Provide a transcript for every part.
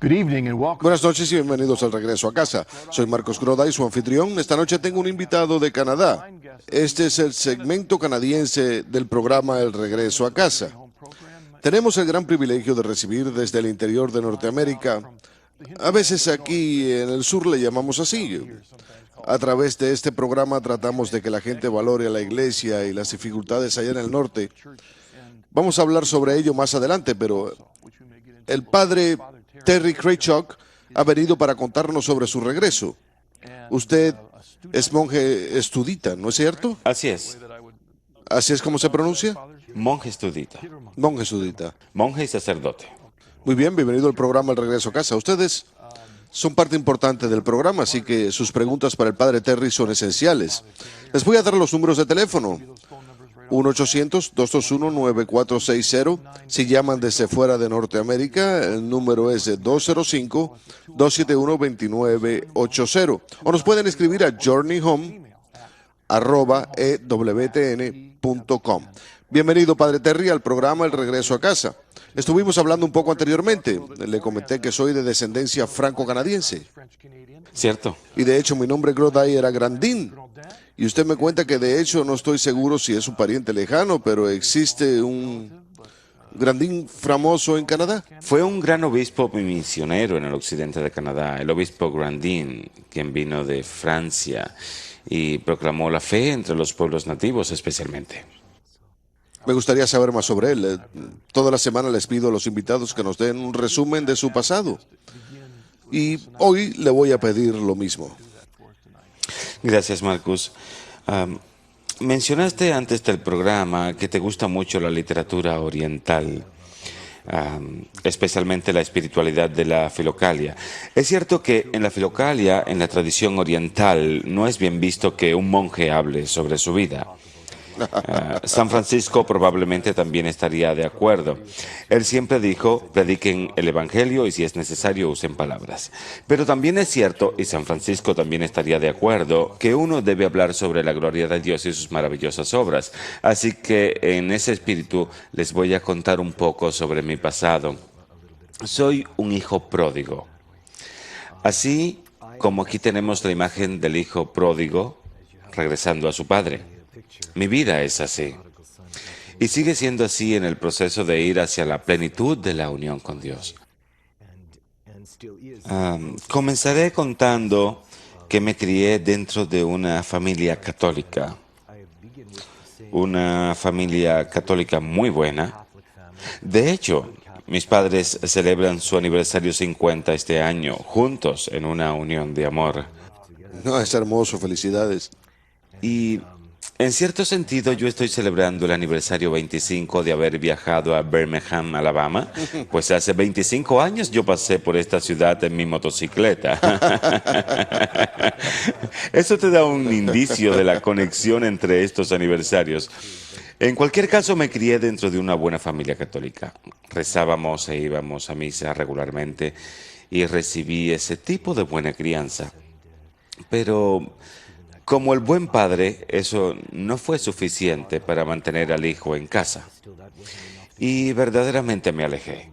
Good evening and welcome. Buenas noches y bienvenidos al regreso a casa. Soy Marcos Groday, su anfitrión. Esta noche tengo un invitado de Canadá. Este es el segmento canadiense del programa El Regreso a Casa. Tenemos el gran privilegio de recibir desde el interior de Norteamérica. A veces aquí en el sur le llamamos así. A través de este programa tratamos de que la gente valore a la iglesia y las dificultades allá en el norte. Vamos a hablar sobre ello más adelante, pero el padre Terry Kraychuk ha venido para contarnos sobre su regreso. Usted es monje estudita, ¿no es cierto? Así es. ¿Así es como se pronuncia? Monje estudita. Monje estudita. Monje y sacerdote. Muy bien, bienvenido al programa El Regreso a Casa. Ustedes son parte importante del programa, así que sus preguntas para el padre Terry son esenciales. Les voy a dar los números de teléfono. 1-800-221-9460. Si llaman desde fuera de Norteamérica, el número es 205-271-2980. O nos pueden escribir a journeyhome@ewtn.com. Bienvenido, padre Terry, al programa El Regreso a Casa. Estuvimos hablando un poco anteriormente. Le comenté que soy de descendencia franco-canadiense. ¿Cierto? Y de hecho mi nombre Groday era Grandin. Y usted me cuenta que de hecho no estoy seguro si es un pariente lejano, pero existe un Grandin famoso en Canadá. Fue un gran obispo misionero en el occidente de Canadá, el obispo Grandin, quien vino de Francia y proclamó la fe entre los pueblos nativos especialmente. Me gustaría saber más sobre él. Toda la semana les pido a los invitados que nos den un resumen de su pasado. Y hoy le voy a pedir lo mismo. Gracias, Marcus. Mencionaste antes del programa que te gusta mucho la literatura oriental, especialmente la espiritualidad de la Filocalia. Es cierto que en la Filocalia, en la tradición oriental, no es bien visto que un monje hable sobre su vida. San Francisco probablemente también estaría de acuerdo. Él siempre dijo, prediquen el Evangelio y si es necesario usen palabras. Pero también es cierto, y San Francisco también estaría de acuerdo, que uno debe hablar sobre la gloria de Dios y sus maravillosas obras. Así que en ese espíritu les voy a contar un poco sobre mi pasado. Soy un hijo pródigo. Así como aquí tenemos la imagen del hijo pródigo regresando a su padre. Mi vida es así. Y sigue siendo así en el proceso de ir hacia la plenitud de la unión con Dios. Comenzaré contando que me crié dentro de una familia católica. Una familia católica muy buena. De hecho, mis padres celebran su aniversario 50 este año, juntos en una unión de amor. No, es hermoso, felicidades. Y en cierto sentido, yo estoy celebrando el aniversario 25 de haber viajado a Birmingham, Alabama, pues hace 25 años yo pasé por esta ciudad en mi motocicleta. Eso te da un indicio de la conexión entre estos aniversarios. En cualquier caso, me crié dentro de una buena familia católica. Rezábamos e íbamos a misa regularmente y recibí ese tipo de buena crianza. Pero como el buen padre, eso no fue suficiente para mantener al hijo en casa. Y verdaderamente me alejé.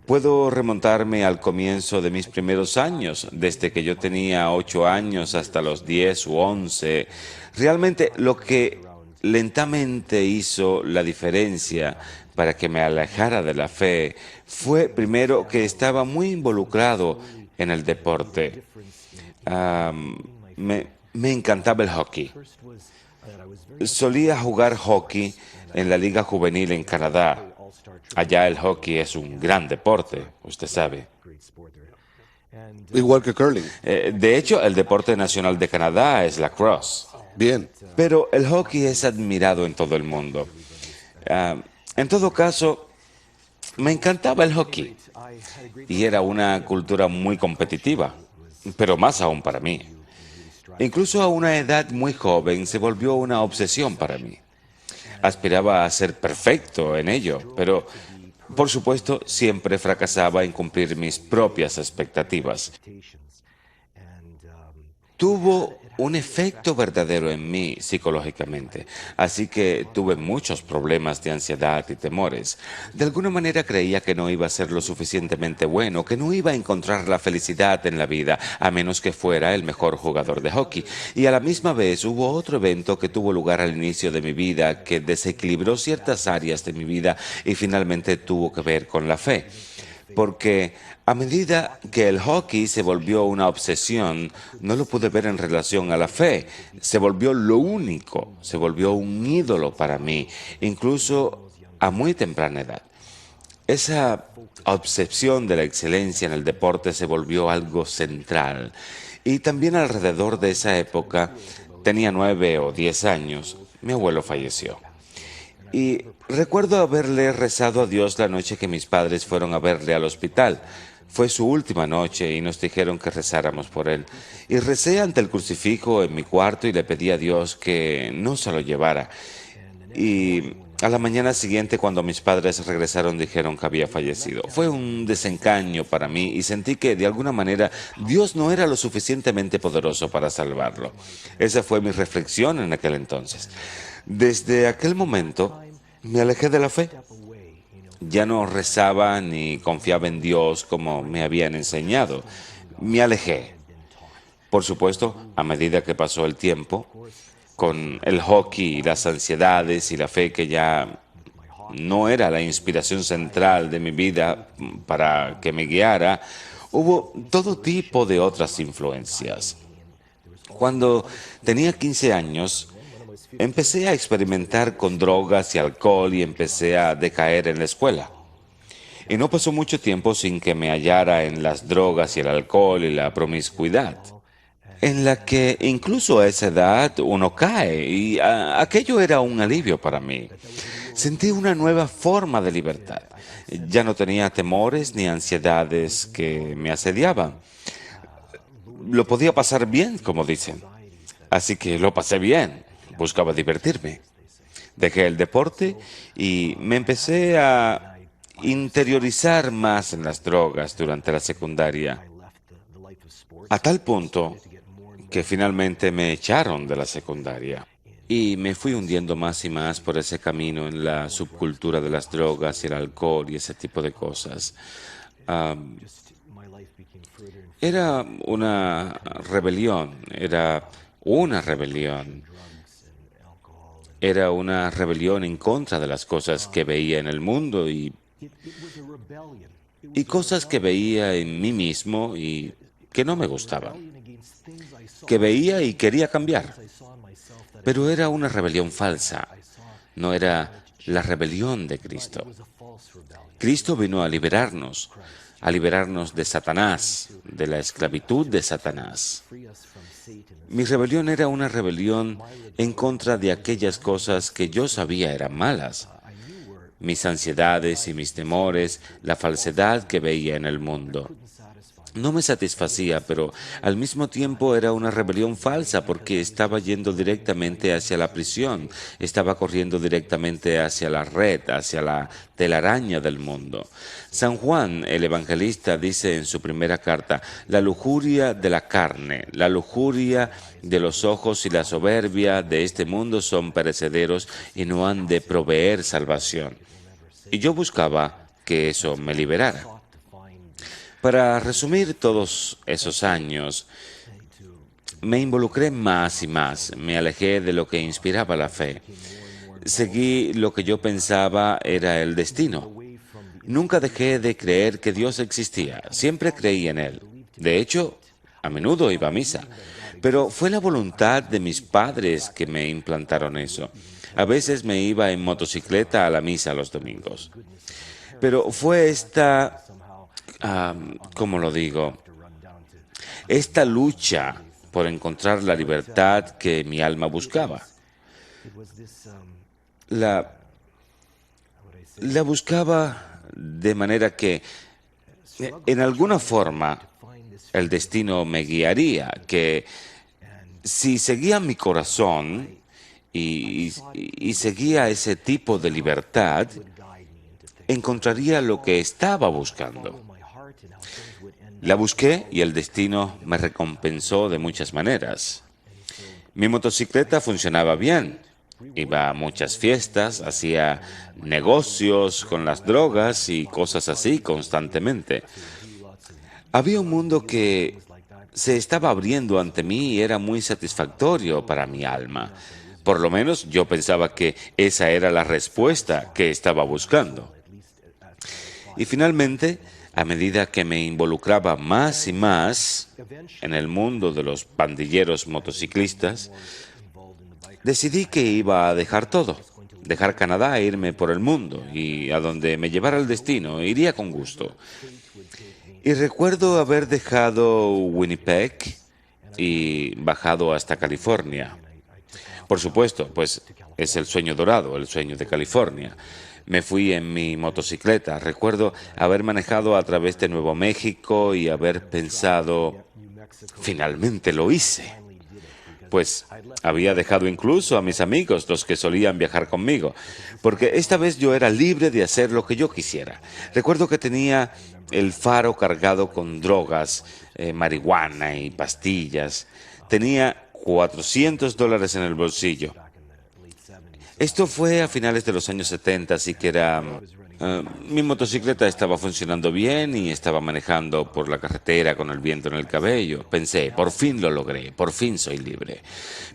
Puedo remontarme al comienzo de mis primeros años, desde que yo tenía 8 años hasta los 10 u 11. Realmente lo que lentamente hizo la diferencia para que me alejara de la fe fue primero que estaba muy involucrado en el deporte. Me encantaba el hockey. Solía jugar hockey en la Liga Juvenil en Canadá. Allá el hockey es un gran deporte, usted sabe. Igual que curling. De hecho, el deporte nacional de Canadá es lacrosse. Bien. Pero el hockey es admirado en todo el mundo. En todo caso, me encantaba el hockey. Y era una cultura muy competitiva, pero más aún para mí. Incluso a una edad muy joven se volvió una obsesión para mí. Aspiraba a ser perfecto en ello, pero por supuesto siempre fracasaba en cumplir mis propias expectativas. Tuvo un efecto verdadero en mí psicológicamente, así que tuve muchos problemas de ansiedad y temores. De alguna manera creía que no iba a ser lo suficientemente bueno, que no iba a encontrar la felicidad en la vida, a menos que fuera el mejor jugador de hockey. Y a la misma vez hubo otro evento que tuvo lugar al inicio de mi vida, que desequilibró ciertas áreas de mi vida y finalmente tuvo que ver con la fe. Porque a medida que el hockey se volvió una obsesión, no lo pude ver en relación a la fe. Se volvió lo único, se volvió un ídolo para mí, incluso a muy temprana edad. Esa obsesión de la excelencia en el deporte se volvió algo central. Y también alrededor de esa época, tenía 9 o 10 años, mi abuelo falleció. Y recuerdo haberle rezado a Dios la noche que mis padres fueron a verle al hospital. Fue su última noche y nos dijeron que rezáramos por él. Y recé ante el crucifijo en mi cuarto y le pedí a Dios que no se lo llevara. Y a la mañana siguiente, cuando mis padres regresaron, dijeron que había fallecido. Fue un desengaño para mí y sentí que de alguna manera Dios no era lo suficientemente poderoso para salvarlo. Esa fue mi reflexión en aquel entonces. Desde aquel momento me alejé de la fe. Ya no rezaba ni confiaba en Dios como me habían enseñado. Me alejé. Por supuesto, a medida que pasó el tiempo, con el hockey y las ansiedades y la fe que ya no era la inspiración central de mi vida para que me guiara, hubo todo tipo de otras influencias. Cuando tenía 15 años, empecé a experimentar con drogas y alcohol y empecé a decaer en la escuela. Y no pasó mucho tiempo sin que me hallara en las drogas y el alcohol y la promiscuidad, en la que incluso a esa edad uno cae, y aquello era un alivio para mí. Sentí una nueva forma de libertad. Ya no tenía temores ni ansiedades que me asediaban. Lo podía pasar bien, como dicen. Así que lo pasé bien. Buscaba divertirme. Dejé el deporte y me empecé a interiorizar más en las drogas durante la secundaria, a tal punto que finalmente me echaron de la secundaria. Y me fui hundiendo más y más por ese camino en la subcultura de las drogas y el alcohol y ese tipo de cosas. Era una rebelión, era una rebelión en contra de las cosas que veía en el mundo y cosas que veía en mí mismo y que no me gustaban, que veía y quería cambiar. Pero era una rebelión falsa, no era la rebelión de Cristo. Cristo vino a liberarnos de Satanás, de la esclavitud de Satanás. Mi rebelión era una rebelión en contra de aquellas cosas que yo sabía eran malas. Mis ansiedades y mis temores, la falsedad que veía en el mundo. No me satisfacía, pero al mismo tiempo era una rebelión falsa porque estaba yendo directamente hacia la prisión, estaba corriendo directamente hacia la red, hacia la telaraña del mundo. San Juan, el evangelista, dice en su primera carta, la lujuria de la carne, la lujuria de los ojos y la soberbia de este mundo son perecederos y no han de proveer salvación. Y yo buscaba que eso me liberara. Para resumir todos esos años, me involucré más y más, me alejé de lo que inspiraba la fe. Seguí lo que yo pensaba era el destino. Nunca dejé de creer que Dios existía, siempre creí en Él. De hecho, a menudo iba a misa. Pero fue la voluntad de mis padres que me implantaron eso. A veces me iba en motocicleta a la misa los domingos. Pero fue esta... ¿cómo lo digo? Esta lucha por encontrar la libertad que mi alma buscaba. La buscaba de manera que, en alguna forma, el destino me guiaría, que si seguía mi corazón y seguía ese tipo de libertad, encontraría lo que estaba buscando. La busqué y el destino me recompensó de muchas maneras. Mi motocicleta funcionaba bien. Iba a muchas fiestas, hacía negocios con las drogas y cosas así constantemente. Había un mundo que se estaba abriendo ante mí y era muy satisfactorio para mi alma. Por lo menos yo pensaba que esa era la respuesta que estaba buscando. Y finalmente, a medida que me involucraba más y más en el mundo de los pandilleros motociclistas, decidí que iba a dejar todo, dejar Canadá e irme por el mundo, y a donde me llevara el destino, iría con gusto. Y recuerdo haber dejado Winnipeg y bajado hasta California. Por supuesto, pues es el sueño dorado, el sueño de California. Me fui en mi motocicleta. Recuerdo haber manejado a través de Nuevo México y haber pensado, finalmente lo hice. Pues había dejado incluso a mis amigos, los que solían viajar conmigo, porque esta vez yo era libre de hacer lo que yo quisiera. Recuerdo que tenía el faro cargado con drogas, marihuana y pastillas. Tenía $400 en el bolsillo. Esto fue a finales de los años 70, así que mi motocicleta estaba funcionando bien y estaba manejando por la carretera con el viento en el cabello. Pensé, por fin lo logré, por fin soy libre.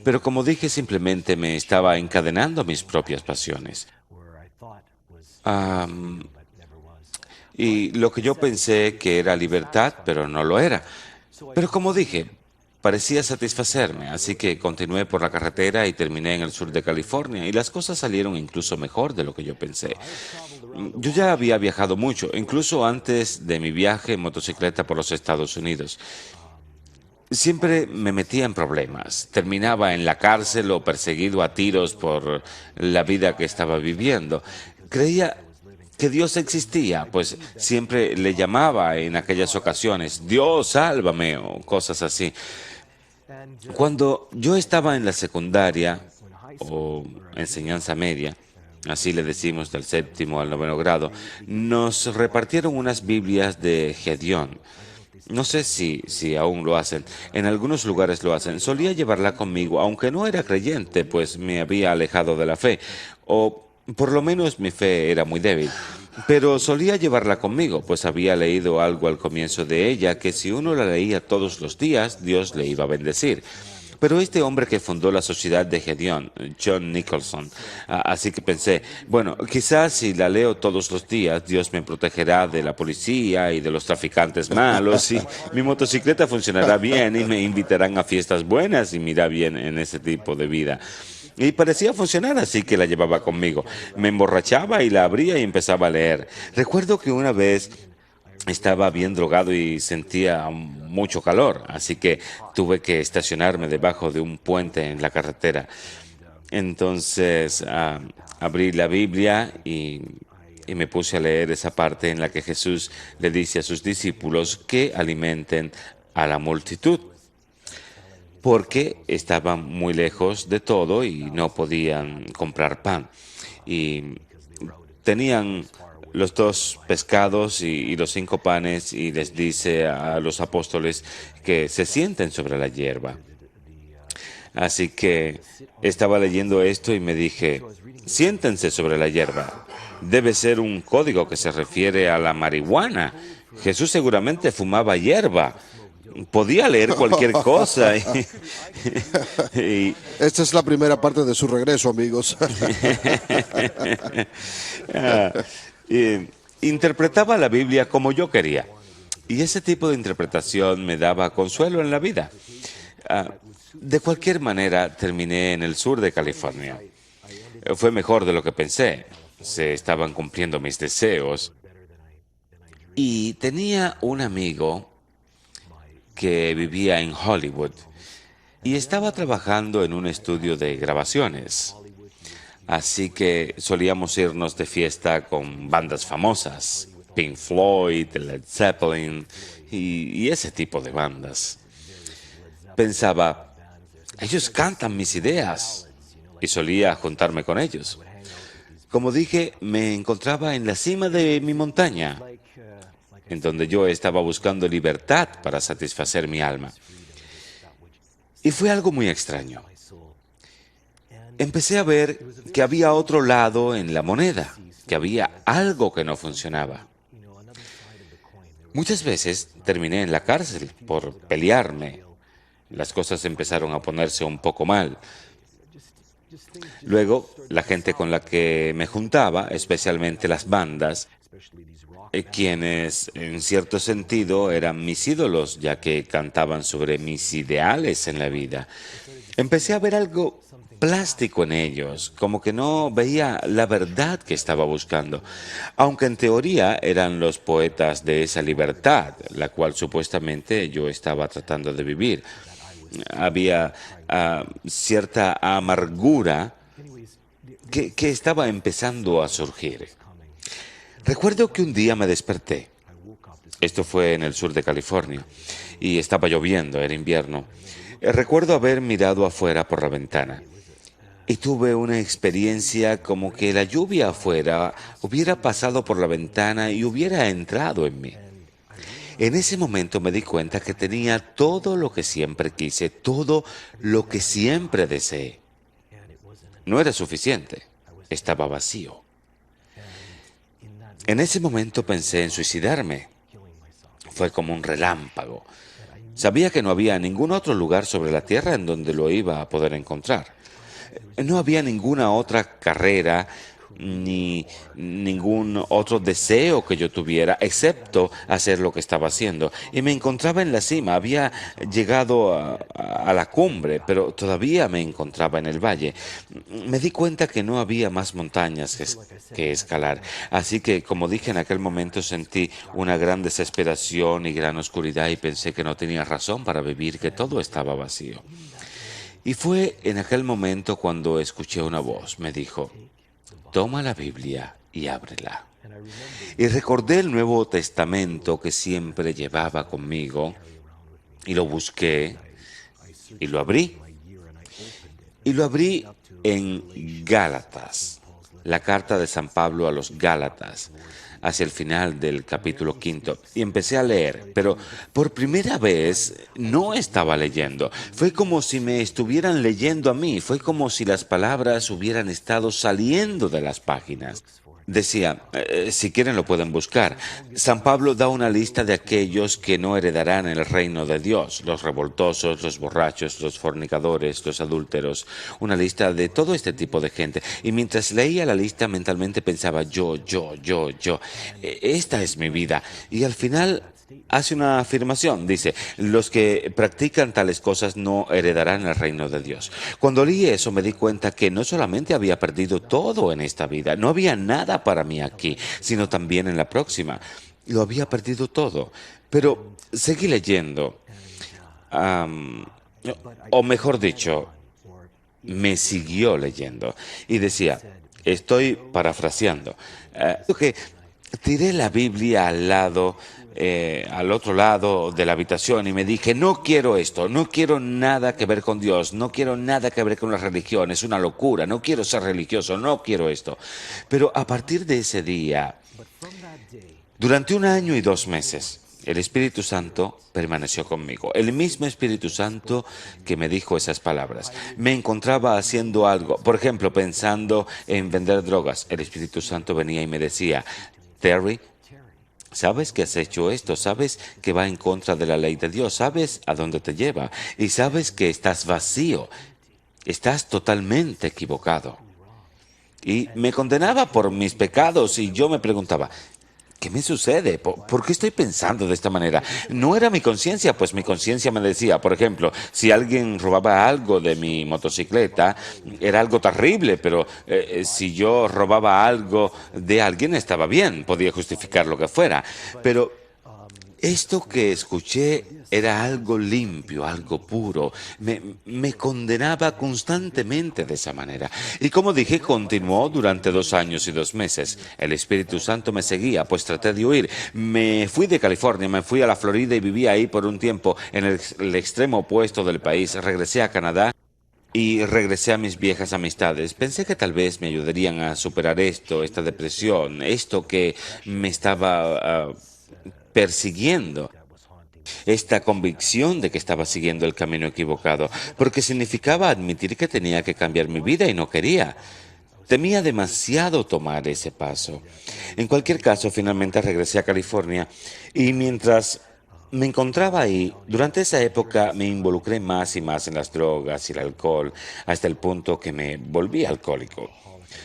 Pero como dije, simplemente me estaba encadenando a mis propias pasiones. Y lo que yo pensé que era libertad, pero no lo era. Pero como dije, parecía satisfacerme, así que continué por la carretera y terminé en el sur de California, y las cosas salieron incluso mejor de lo que yo pensé. Yo ya había viajado mucho, incluso antes de mi viaje en motocicleta por los Estados Unidos. Siempre me metía en problemas, terminaba en la cárcel o perseguido a tiros por la vida que estaba viviendo. Creía que Dios existía, pues siempre le llamaba en aquellas ocasiones, Dios, sálvame, o cosas así. Cuando yo estaba en la secundaria o enseñanza media, así le decimos del 7º al 9º grado, nos repartieron unas Biblias de Gedeón. No sé si aún lo hacen. En algunos lugares lo hacen. Solía llevarla conmigo, aunque no era creyente, pues me había alejado de la fe. O por lo menos mi fe era muy débil. Pero solía llevarla conmigo, pues había leído algo al comienzo de ella, que si uno la leía todos los días, Dios le iba a bendecir. Pero este hombre que fundó la Sociedad de Gedeón, John Nicholson, así que pensé, bueno, quizás si la leo todos los días, Dios me protegerá de la policía y de los traficantes malos, y mi motocicleta funcionará bien y me invitarán a fiestas buenas y me irá bien en ese tipo de vida. Y parecía funcionar, así que la llevaba conmigo. Me emborrachaba y la abría y empezaba a leer. Recuerdo que una vez estaba bien drogado y sentía mucho calor, así que tuve que estacionarme debajo de un puente en la carretera. Entonces abrí la Biblia y me puse a leer esa parte en la que Jesús le dice a sus discípulos que alimenten a la multitud, porque estaban muy lejos de todo y no podían comprar pan. Y tenían los 2 pescados y los 5 panes, y les dice a los apóstoles que se sienten sobre la hierba. Así que estaba leyendo esto y me dije, siéntense sobre la hierba. Debe ser un código que se refiere a la marihuana. Jesús seguramente fumaba hierba. Podía leer cualquier cosa. Esta es la primera parte de su regreso, amigos. Interpretaba la Biblia como yo quería. Y ese tipo de interpretación me daba consuelo en la vida. De cualquier manera, terminé en el sur de California. Fue mejor de lo que pensé. Se estaban cumpliendo mis deseos. Y tenía un amigo que vivía en Hollywood y estaba trabajando en un estudio de grabaciones. Así que solíamos irnos de fiesta con bandas famosas, Pink Floyd, Led Zeppelin y ese tipo de bandas. Pensaba, ellos cantan mis ideas, y solía juntarme con ellos. Como dije, me encontraba en la cima de mi montaña, en donde yo estaba buscando libertad para satisfacer mi alma. Y fue algo muy extraño. empecé a ver que había otro lado en la moneda, que había algo que no funcionaba. Muchas veces terminé en la cárcel por pelearme. Las cosas empezaron a ponerse un poco mal. Luego, la gente con la que me juntaba, especialmente las bandas, quienes en cierto sentido eran mis ídolos, ya que cantaban sobre mis ideales en la vida, empecé a ver algo plástico en ellos, como que no veía la verdad que estaba buscando, aunque en teoría eran los poetas de esa libertad, la cual supuestamente yo estaba tratando de vivir. Había cierta amargura que estaba empezando a surgir. Recuerdo que un día me desperté. Esto fue en el sur de California y estaba lloviendo, era invierno. Recuerdo haber mirado afuera por la ventana y tuve una experiencia como que la lluvia afuera hubiera pasado por la ventana y hubiera entrado en mí. En ese momento me di cuenta que tenía todo lo que siempre quise, todo lo que siempre deseé. No era suficiente, estaba vacío. En ese momento pensé en suicidarme. Fue como un relámpago. Sabía que no había ningún otro lugar sobre la tierra en donde lo iba a poder encontrar. No había ninguna otra carrera ni ningún otro deseo que yo tuviera, excepto hacer lo que estaba haciendo. Y me encontraba en la cima, había llegado a la cumbre, pero todavía me encontraba en el valle. Me di cuenta que no había más montañas que escalar. Así que, como dije en aquel momento, sentí una gran desesperación y gran oscuridad y pensé que no tenía razón para vivir, que todo estaba vacío. Y fue en aquel momento cuando escuché una voz. Me dijo: toma la Biblia y ábrela. Y recordé el Nuevo Testamento que siempre llevaba conmigo y lo busqué y lo abrí. Y lo abrí en Gálatas, la carta de San Pablo a los Gálatas, hacia el final del capítulo 5. Y empecé a leer, pero por primera vez no estaba leyendo. Fue como si me estuvieran leyendo a mí, fue como si las palabras hubieran estado saliendo de las páginas. Decía, si quieren lo pueden buscar. San Pablo da una lista de aquellos que no heredarán el reino de Dios: los revoltosos, los borrachos, los fornicadores, los adúlteros. Una lista de todo este tipo de gente. Y mientras leía la lista mentalmente pensaba, yo. Esta es mi vida. Y al final hace una afirmación, dice: los que practican tales cosas no heredarán el reino de Dios. Cuando leí eso me di cuenta que no solamente había perdido todo en esta vida, no había nada para mí aquí, sino también en la próxima. Lo había perdido todo. Pero seguí leyendo. O mejor dicho, me siguió leyendo. Y decía, estoy parafraseando, que tiré la Biblia al otro lado de la habitación y me dije, no quiero esto, no quiero nada que ver con Dios, no quiero nada que ver con la religión, es una locura, no quiero ser religioso, no quiero esto. Pero a partir de ese día, durante 1 año y 2 meses, el Espíritu Santo permaneció conmigo. El mismo Espíritu Santo que me dijo esas palabras. Me encontraba haciendo algo, por ejemplo, pensando en vender drogas. El Espíritu Santo venía y me decía, Terry, sabes que has hecho esto, sabes que va en contra de la ley de Dios, sabes a dónde te lleva y sabes que estás vacío, estás totalmente equivocado. Y me condenaba por mis pecados y yo me preguntaba, ¿qué me sucede? ¿Por qué estoy pensando de esta manera? No era mi conciencia, pues mi conciencia me decía, por ejemplo, si alguien robaba algo de mi motocicleta, era algo terrible, pero si yo robaba algo de alguien estaba bien, podía justificar lo que fuera. Pero esto que escuché era algo limpio, algo puro. Me condenaba constantemente de esa manera. Y como dije, continuó durante 2 años y 2 meses. El Espíritu Santo me seguía, pues traté de huir. Me fui de California, me fui a la Florida y viví ahí por un tiempo en el extremo opuesto del país. Regresé a Canadá y regresé a mis viejas amistades. Pensé que tal vez me ayudarían a superar esto, esta depresión, esto que me estaba persiguiendo. esta convicción de que estaba siguiendo el camino equivocado, porque significaba admitir que tenía que cambiar mi vida y no quería. Temía demasiado tomar ese paso. En cualquier caso, finalmente regresé a California y mientras me encontraba ahí, durante esa época me involucré más y más en las drogas y el alcohol, hasta el punto que me volví alcohólico.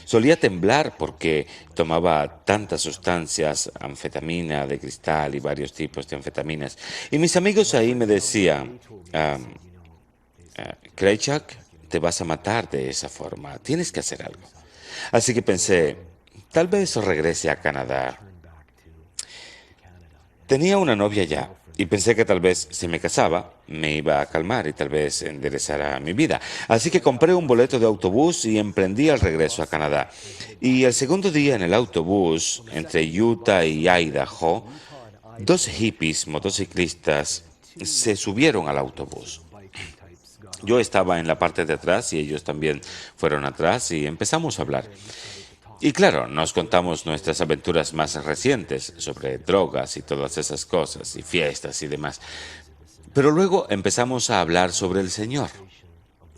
Solía temblar porque tomaba tantas sustancias, anfetamina de cristal y varios tipos de anfetaminas. Y mis amigos ahí me decían, Kraychuk, te vas a matar de esa forma, tienes que hacer algo. Así que pensé, tal vez regrese a Canadá. Tenía una novia ya y pensé que tal vez si me casaba me iba a calmar y tal vez enderezara mi vida. Así que compré un boleto de autobús y emprendí el regreso a Canadá. Y el segundo día en el autobús, entre Utah y Idaho, dos hippies motociclistas se subieron al autobús. Yo estaba en la parte de atrás y ellos también fueron atrás y empezamos a hablar. Y claro, nos contamos nuestras aventuras más recientes sobre drogas y todas esas cosas, y fiestas y demás. Pero luego empezamos a hablar sobre el Señor.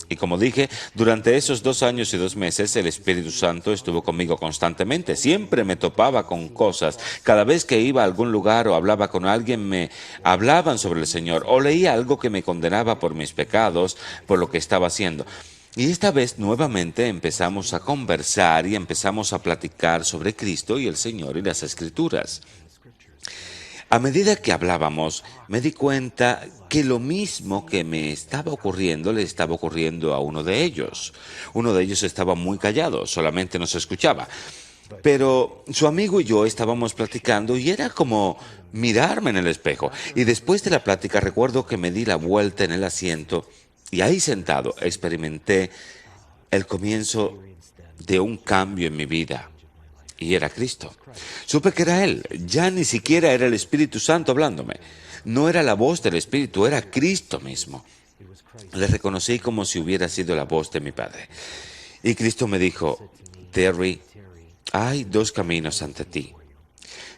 Y como dije, durante esos 2 años y 2 meses el Espíritu Santo estuvo conmigo constantemente. Siempre me topaba con cosas. Cada vez que iba a algún lugar o hablaba con alguien, me hablaban sobre el Señor o leía algo que me condenaba por mis pecados, por lo que estaba haciendo. Y esta vez nuevamente empezamos a conversar y empezamos a platicar sobre Cristo y el Señor y las Escrituras. A medida que hablábamos, me di cuenta que lo mismo que me estaba ocurriendo le estaba ocurriendo a uno de ellos. Uno de ellos estaba muy callado, solamente nos escuchaba. Pero su amigo y yo estábamos platicando y era como mirarme en el espejo. Y después de la plática recuerdo que me di la vuelta en el asiento y ahí sentado experimenté el comienzo de un cambio en mi vida. Y era Cristo. Supe que era Él. Ya ni siquiera era el Espíritu Santo hablándome. No era la voz del Espíritu, era Cristo mismo. Le reconocí como si hubiera sido la voz de mi Padre. Y Cristo me dijo, Terry, hay 2 caminos ante ti.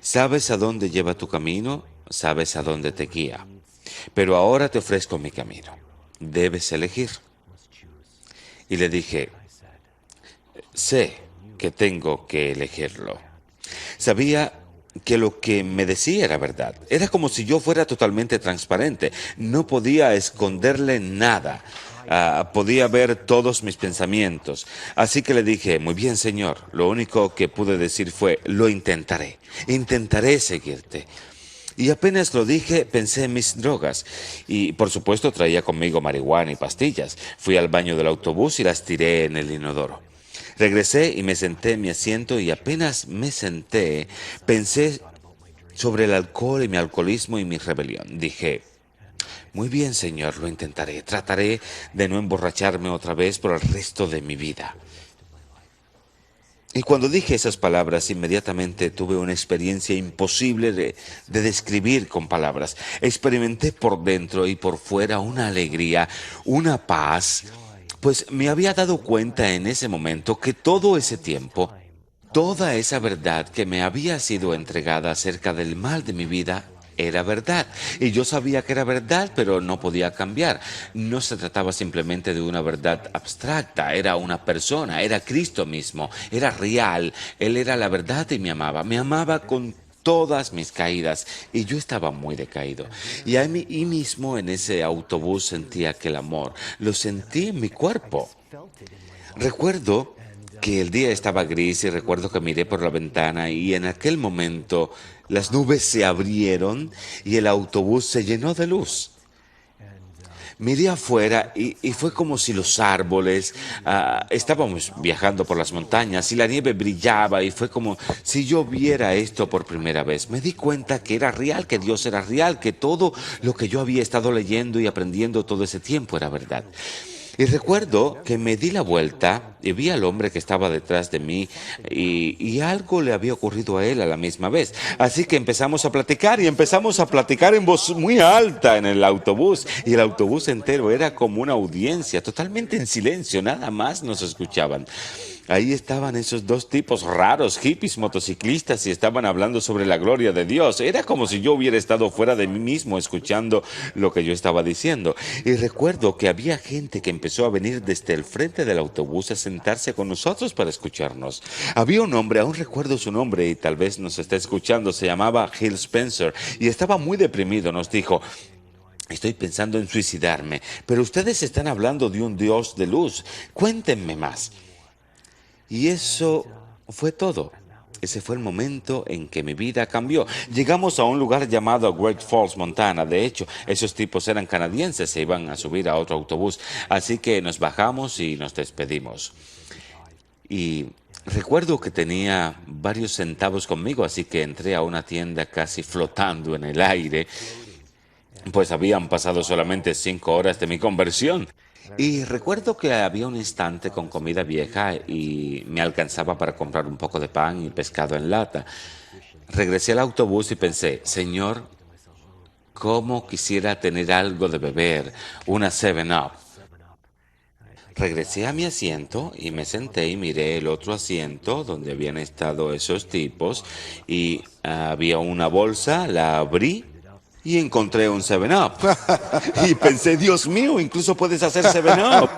¿Sabes a dónde lleva tu camino? ¿Sabes a dónde te guía? Pero ahora te ofrezco mi camino. Debes elegir. Y le dije, sé que tengo que elegirlo. Sabía que lo que me decía era verdad. Era como si yo fuera totalmente transparente. No podía esconderle nada. Podía ver todos mis pensamientos. Así que le dije, muy bien, Señor. Lo único que pude decir fue, lo intentaré. Intentaré seguirte. Y apenas lo dije, pensé en mis drogas. Y por supuesto traía conmigo marihuana y pastillas. Fui al baño del autobús y las tiré en el inodoro. Regresé y me senté en mi asiento y apenas me senté, pensé sobre el alcohol y mi alcoholismo y mi rebelión. Dije, muy bien, Señor, lo intentaré. Trataré de no emborracharme otra vez por el resto de mi vida. Y cuando dije esas palabras, inmediatamente tuve una experiencia imposible de describir con palabras. Experimenté por dentro y por fuera una alegría, una paz. Pues me había dado cuenta en ese momento que todo ese tiempo, toda esa verdad que me había sido entregada acerca del mal de mi vida, era verdad. Y yo sabía que era verdad, pero no podía cambiar. No se trataba simplemente de una verdad abstracta, era una persona, era Cristo mismo, era real. Él era la verdad y me amaba con todas mis caídas y yo estaba muy decaído. Y ahí mismo en ese autobús sentía aquel amor, lo sentí en mi cuerpo. Recuerdo que el día estaba gris y recuerdo que miré por la ventana y en aquel momento las nubes se abrieron y el autobús se llenó de luz. Miré afuera y fue como si los árboles, estábamos viajando por las montañas y la nieve brillaba y fue como si yo viera esto por primera vez. Me di cuenta que era real, que Dios era real, que todo lo que yo había estado leyendo y aprendiendo todo ese tiempo era verdad. Y recuerdo que me di la vuelta y vi al hombre que estaba detrás de mí y algo le había ocurrido a él a la misma vez. Así que empezamos a platicar y empezamos a platicar en voz muy alta en el autobús. Y el autobús entero era como una audiencia, totalmente en silencio, nada más nos escuchaban. ahí estaban esos dos tipos raros, hippies, motociclistas, y estaban hablando sobre la gloria de Dios. Era como si yo hubiera estado fuera de mí mismo escuchando lo que yo estaba diciendo. Y recuerdo que había gente que empezó a venir desde el frente del autobús a sentarse con nosotros para escucharnos. Había un hombre, aún recuerdo su nombre y tal vez nos está escuchando, se llamaba Hill Spencer y estaba muy deprimido. Nos dijo: estoy pensando en suicidarme, pero ustedes están hablando de un Dios de luz. Cuéntenme más. Y eso fue todo. Ese fue el momento en que mi vida cambió. Llegamos a un lugar llamado Great Falls, Montana. De hecho, esos tipos eran canadienses, se iban a subir a otro autobús. Así que nos bajamos y nos despedimos. Y recuerdo que tenía varios centavos conmigo, así que entré a una tienda casi flotando en el aire, pues habían pasado solamente 5 horas de mi conversión. Y recuerdo que había un instante con comida vieja y me alcanzaba para comprar un poco de pan y pescado en lata. Regresé al autobús y pensé: Señor, ¿cómo quisiera tener algo de beber, una 7-Up? Regresé a mi asiento y me senté y miré el otro asiento donde habían estado esos tipos y había una bolsa, la abrí y encontré un 7-Up. Y pensé: Dios mío, incluso puedes hacer 7-Up.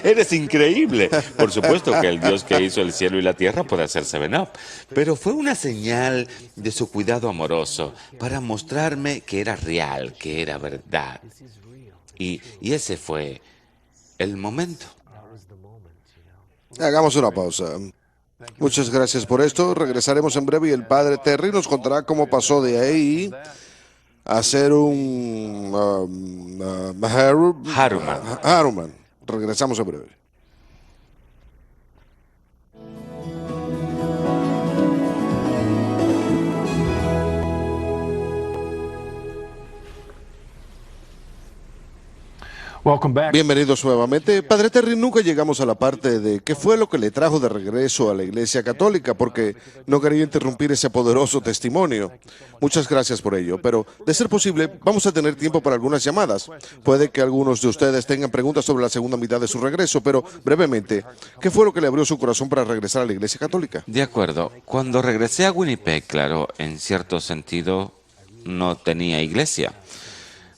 Eres increíble. Por supuesto que el Dios que hizo el cielo y la tierra puede hacer 7-Up. Pero fue una señal de su cuidado amoroso para mostrarme que era real, que era verdad. Y ese fue el momento. Hagamos una pausa. Muchas gracias por esto. Regresaremos en breve y el padre Terry nos contará cómo pasó de ahí a ser un Haruman. Regresamos en breve. Bienvenidos nuevamente. Padre Terry, nunca llegamos a la parte de qué fue lo que le trajo de regreso a la Iglesia Católica, porque no quería interrumpir ese poderoso testimonio. Muchas gracias por ello, pero de ser posible, vamos a tener tiempo para algunas llamadas. Puede que algunos de ustedes tengan preguntas sobre la segunda mitad de su regreso, pero brevemente, ¿qué fue lo que le abrió su corazón para regresar a la Iglesia Católica? De acuerdo. Cuando regresé a Winnipeg, claro, en cierto sentido, no tenía iglesia.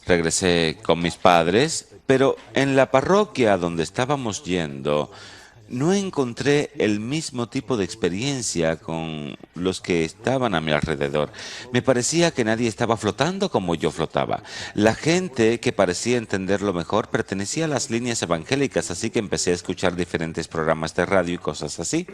Regresé con mis padres, pero en la parroquia donde estábamos yendo, no encontré el mismo tipo de experiencia con los que estaban a mi alrededor. Me parecía que nadie estaba flotando como yo flotaba. La gente que parecía entenderlo mejor pertenecía a las líneas evangélicas, así que empecé a escuchar diferentes programas de radio y cosas así.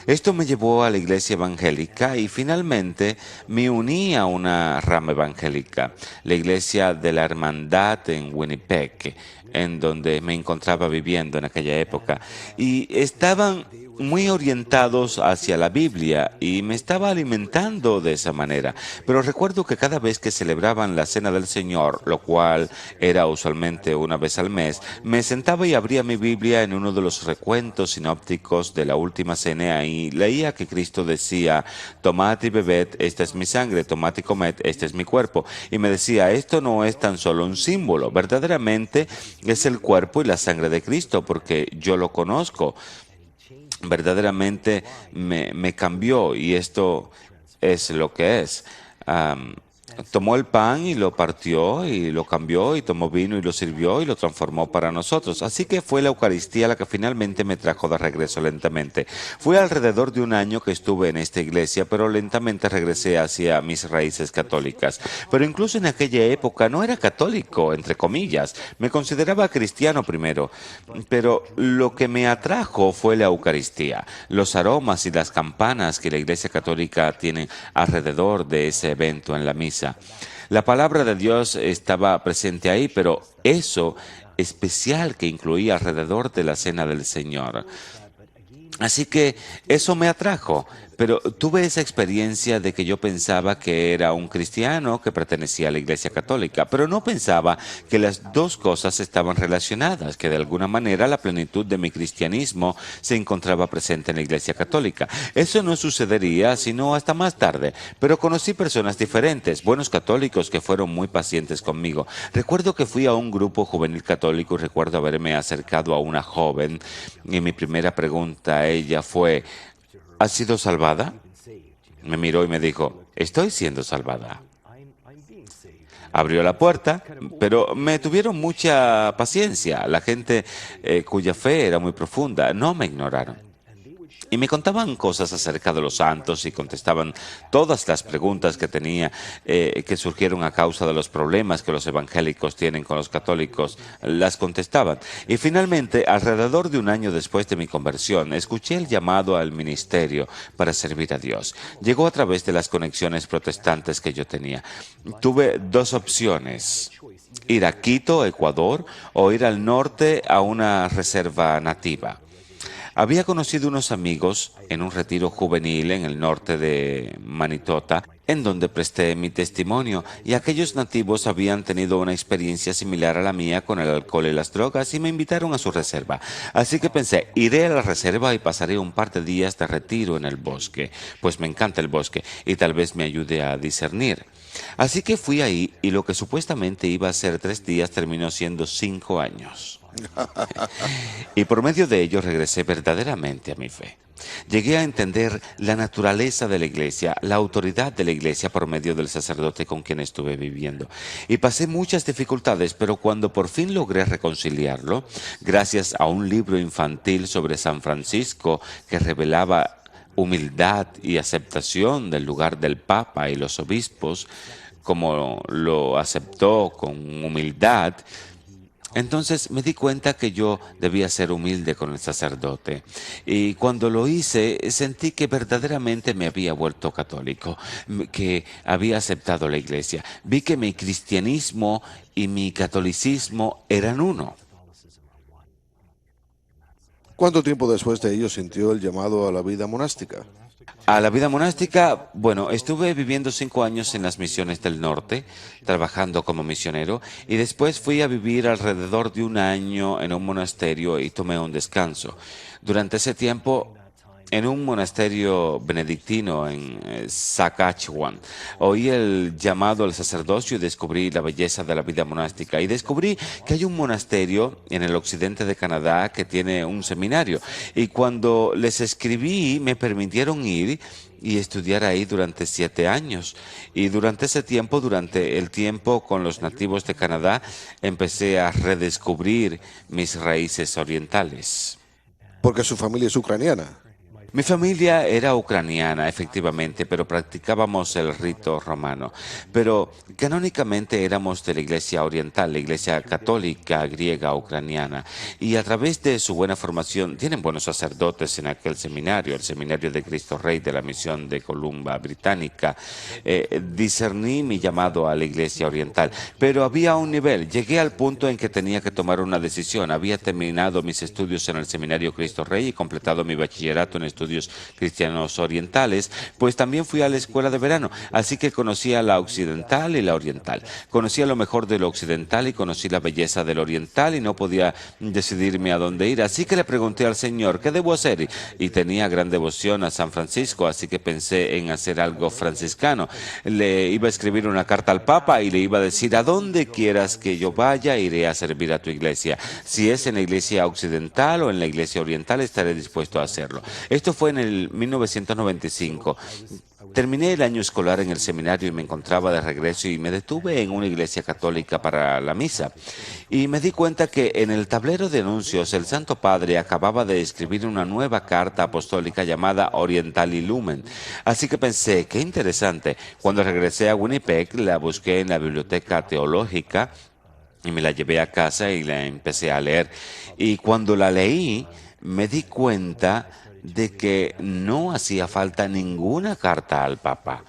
Esto me llevó a la iglesia evangélica y finalmente me uní a una rama evangélica, la iglesia de la Hermandad en Winnipeg, en donde me encontraba viviendo en aquella época. Y estaban muy orientados hacia la Biblia y me estaba alimentando de esa manera. Pero recuerdo que cada vez que celebraban la Cena del Señor, lo cual era usualmente una vez al mes, me sentaba y abría mi Biblia en uno de los recuentos sinópticos de la última cena y leía que Cristo decía: tomad y bebed, esta es mi sangre, tomad y comed, este es mi cuerpo. Y me decía: esto no es tan solo un símbolo, verdaderamente es el cuerpo y la sangre de Cristo, porque yo lo conozco. Verdaderamente me cambió y esto es lo que es. Tomó el pan y lo partió y lo cambió y tomó vino y lo sirvió y lo transformó para nosotros. Así que fue la Eucaristía la que finalmente me trajo de regreso lentamente. Fue alrededor de un año que estuve en esta iglesia, pero lentamente regresé hacia mis raíces católicas. Pero incluso en aquella época no era católico, entre comillas. Me consideraba cristiano primero. Pero lo que me atrajo fue la Eucaristía, los aromas y las campanas que la iglesia católica tiene alrededor de ese evento en la misa. La palabra de Dios estaba presente ahí, pero eso especial que incluía alrededor de la Cena del Señor. Así que eso me atrajo, Pero tuve esa experiencia de que yo pensaba que era un cristiano que pertenecía a la Iglesia Católica, pero no pensaba que las dos cosas estaban relacionadas, que de alguna manera la plenitud de mi cristianismo se encontraba presente en la Iglesia Católica. Eso no sucedería sino hasta más tarde, pero conocí personas diferentes, buenos católicos que fueron muy pacientes conmigo. Recuerdo que fui a un grupo juvenil católico y recuerdo haberme acercado a una joven y mi primera pregunta a ella fue: ¿has sido salvada? Me miró y me dijo: estoy siendo salvada. Abrió la puerta, pero me tuvieron mucha paciencia. La gente cuya fe era muy profunda no me ignoraron. Y me contaban cosas acerca de los santos y contestaban todas las preguntas que tenía, que surgieron a causa de los problemas que los evangélicos tienen con los católicos, las contestaban. Y finalmente, alrededor de un año después de mi conversión, escuché el llamado al ministerio para servir a Dios. Llegó a través de las conexiones protestantes que yo tenía. Tuve dos opciones: ir a Quito, Ecuador, o ir al norte a una reserva nativa. Había conocido unos amigos en un retiro juvenil en el norte de Manitota, en donde presté mi testimonio, y aquellos nativos habían tenido una experiencia similar a la mía con el alcohol y las drogas y me invitaron a su reserva. Así que pensé, iré a la reserva y pasaré un par de días de retiro en el bosque, pues me encanta el bosque y tal vez me ayude a discernir. Así que fui ahí y lo que supuestamente iba a ser 3 días terminó siendo 5 años. Y por medio de ello regresé verdaderamente a mi fe. Llegué a entender la naturaleza de la iglesia, la autoridad de la iglesia por medio del sacerdote con quien estuve viviendo. Y pasé muchas dificultades, pero cuando por fin logré reconciliarlo, gracias a un libro infantil sobre San Francisco que revelaba humildad y aceptación del lugar del Papa y los obispos, como lo aceptó con humildad, entonces me di cuenta que yo debía ser humilde con el sacerdote. Y cuando lo hice, sentí que verdaderamente me había vuelto católico, que había aceptado la iglesia. Vi que mi cristianismo y mi catolicismo eran uno. ¿Cuánto tiempo después de ello sintió el llamado a la vida monástica? A la vida monástica, bueno, estuve viviendo 5 años en las misiones del norte, trabajando como misionero, y después fui a vivir alrededor de un año en un monasterio y tomé un descanso. Durante ese tiempo, en un monasterio benedictino en Saskatchewan, oí el llamado al sacerdocio y descubrí la belleza de la vida monástica. Y descubrí que hay un monasterio en el occidente de Canadá que tiene un seminario. Y cuando les escribí, me permitieron ir y estudiar ahí durante 7 años. Y durante ese tiempo, durante el tiempo con los nativos de Canadá, empecé a redescubrir mis raíces orientales. Porque su familia es ucraniana. Mi familia era ucraniana, efectivamente, pero practicábamos el rito romano. Pero canónicamente éramos de la Iglesia Oriental, la Iglesia Católica Griega Ucraniana. Y a través de su buena formación, tienen buenos sacerdotes en aquel seminario, el Seminario de Cristo Rey de la Misión de Columbia Británica. Discerní mi llamado a la Iglesia Oriental. Pero había un nivel, llegué al punto en que tenía que tomar una decisión. Había terminado mis estudios en el Seminario Cristo Rey y completado mi bachillerato en estudios cristianos orientales, pues también fui a la escuela de verano, así que conocía la occidental y la oriental. Conocía lo mejor de lo occidental y conocí la belleza del oriental y no podía decidirme a dónde ir, así que le pregunté al Señor, ¿qué debo hacer? Y tenía gran devoción a San Francisco, así que pensé en hacer algo franciscano. Le iba a escribir una carta al Papa y le iba a decir, a donde quieras que yo vaya, iré a servir a tu iglesia. Si es en la iglesia occidental o en la iglesia oriental, estaré dispuesto a hacerlo. Esto fue en el 1995. Terminé el año escolar en el seminario y me encontraba de regreso y me detuve en una iglesia católica para la misa. Y me di cuenta que en el tablero de anuncios el Santo Padre acababa de escribir una nueva carta apostólica llamada Orientali Lumen. Así que pensé, qué interesante. Cuando regresé a Winnipeg, la busqué en la biblioteca teológica y me la llevé a casa y la empecé a leer. Y cuando la leí, me di cuenta de que no hacía falta ninguna carta al Papa,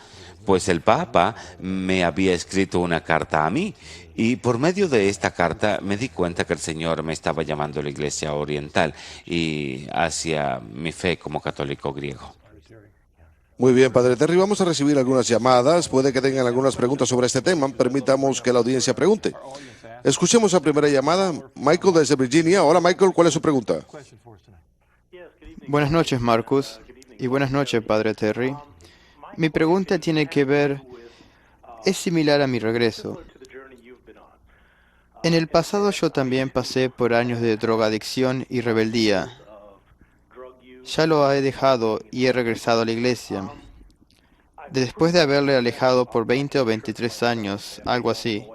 pues el Papa me había escrito una carta a mí y por medio de esta carta me di cuenta que el Señor me estaba llamando a la Iglesia Oriental y hacia mi fe como católico griego. Muy bien, Padre Terry, vamos a recibir algunas llamadas. Puede que tengan algunas preguntas sobre este tema. Permitamos que la audiencia pregunte. Escuchemos la primera llamada. Michael desde Virginia. Hola, Michael, ¿cuál es su pregunta? Buenas noches, Marcus, y buenas noches, Padre Terry. Mi pregunta tiene que ver, es similar a mi regreso. En el pasado yo también pasé por años de drogadicción y rebeldía. Ya lo he dejado y he regresado a la iglesia. Después de haberle alejado por 20 o 23 años, algo así.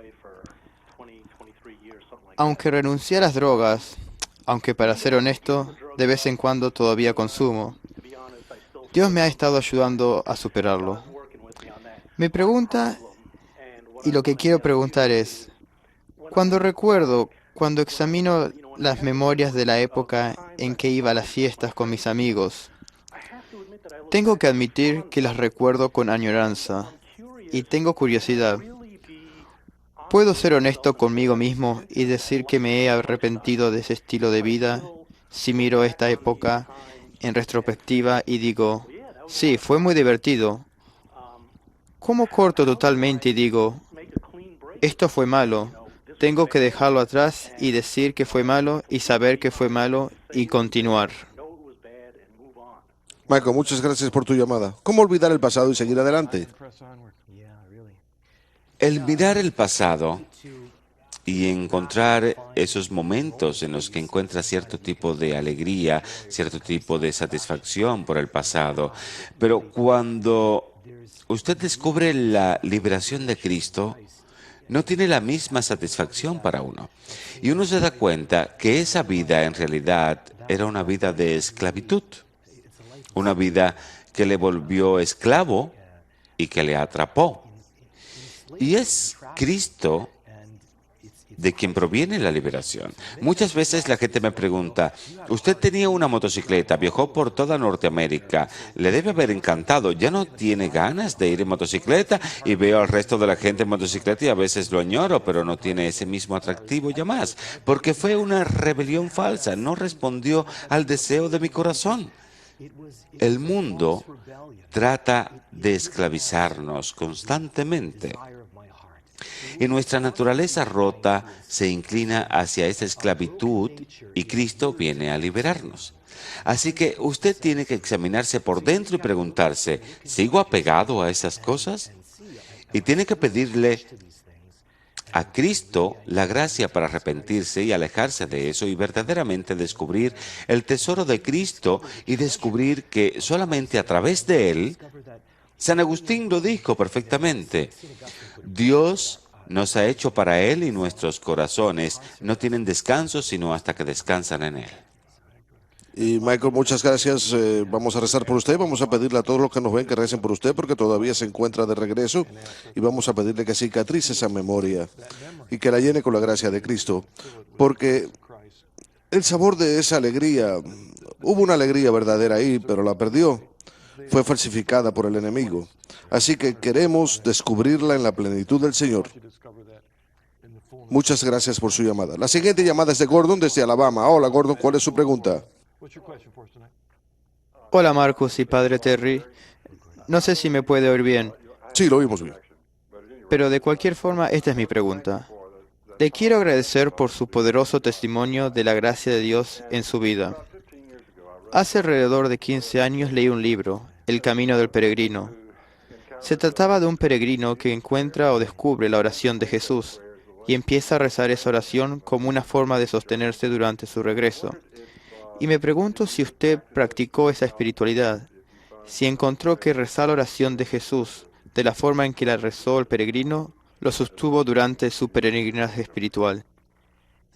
Aunque renuncié a las drogas, aunque para ser honesto, de vez en cuando todavía consumo, Dios me ha estado ayudando a superarlo. Mi pregunta, y lo que quiero preguntar es, cuando examino las memorias de la época en que iba a las fiestas con mis amigos, tengo que admitir que las recuerdo con añoranza y tengo curiosidad. ¿Puedo ser honesto conmigo mismo y decir que me he arrepentido de ese estilo de vida si miro esta época en retrospectiva y digo, sí, fue muy divertido? ¿Cómo corto totalmente y digo, esto fue malo? Tengo que dejarlo atrás y decir que fue malo y saber que fue malo y continuar. Michael, muchas gracias por tu llamada. ¿Cómo olvidar el pasado y seguir adelante? El mirar el pasado y encontrar esos momentos en los que encuentra cierto tipo de alegría, cierto tipo de satisfacción por el pasado. Pero cuando usted descubre la liberación de Cristo, no tiene la misma satisfacción para uno. Y uno se da cuenta que esa vida en realidad era una vida de esclavitud, una vida que le volvió esclavo y que le atrapó. Y es Cristo de quien proviene la liberación. Muchas veces la gente me pregunta, usted tenía una motocicleta, viajó por toda Norteamérica, le debe haber encantado, ya no tiene ganas de ir en motocicleta y veo al resto de la gente en motocicleta y a veces lo añoro, pero no tiene ese mismo atractivo ya más, porque fue una rebelión falsa, no respondió al deseo de mi corazón. El mundo trata de esclavizarnos constantemente. Y nuestra naturaleza rota se inclina hacia esa esclavitud y Cristo viene a liberarnos. Así que usted tiene que examinarse por dentro y preguntarse, ¿sigo apegado a esas cosas? Y tiene que pedirle a Cristo la gracia para arrepentirse y alejarse de eso y verdaderamente descubrir el tesoro de Cristo y descubrir que solamente a través de Él, San Agustín lo dijo perfectamente, Dios nos ha hecho para Él y nuestros corazones no tienen descanso sino hasta que descansan en Él. Y Michael, muchas gracias. Vamos a rezar por usted. Vamos a pedirle a todos los que nos ven que recen por usted porque todavía se encuentra de regreso. Y vamos a pedirle que cicatrice esa memoria y que la llene con la gracia de Cristo. Porque el sabor de esa alegría, hubo una alegría verdadera ahí, pero la perdió. Fue falsificada por el enemigo. Así que queremos descubrirla en la plenitud del Señor. Muchas gracias por su llamada. La siguiente llamada es de Gordon desde Alabama. Hola, Gordon, ¿cuál es su pregunta? Hola, Marcus y Padre Terry. No sé si me puede oír bien, Sí, lo oímos bien. pero de cualquier forma esta es mi pregunta. Le quiero agradecer por su poderoso testimonio de la gracia de Dios en su vida. Hace alrededor de 15 años leí un libro, El Camino del Peregrino. Se trataba de un peregrino que encuentra o descubre la oración de Jesús y empieza a rezar esa oración como una forma de sostenerse durante su regreso. Y me pregunto si usted practicó esa espiritualidad, si encontró que rezar la oración de Jesús de la forma en que la rezó el peregrino, lo sostuvo durante su peregrinaje espiritual.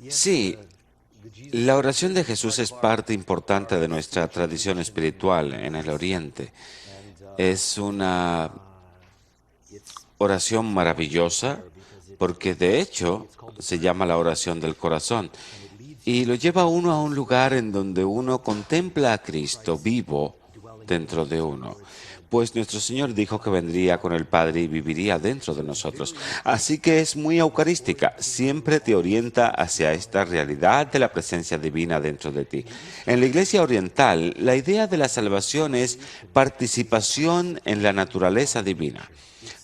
Sí, la oración de Jesús es parte importante de nuestra tradición espiritual en el Oriente. Es una oración maravillosa porque de hecho se llama la oración del corazón y lo lleva a uno a un lugar en donde uno contempla a Cristo vivo dentro de uno. pues nuestro Señor dijo que vendría con el Padre y viviría dentro de nosotros. Así que es muy eucarística, siempre te orienta hacia esta realidad de la presencia divina dentro de ti. En la Iglesia Oriental, la idea de la salvación es participación en la naturaleza divina.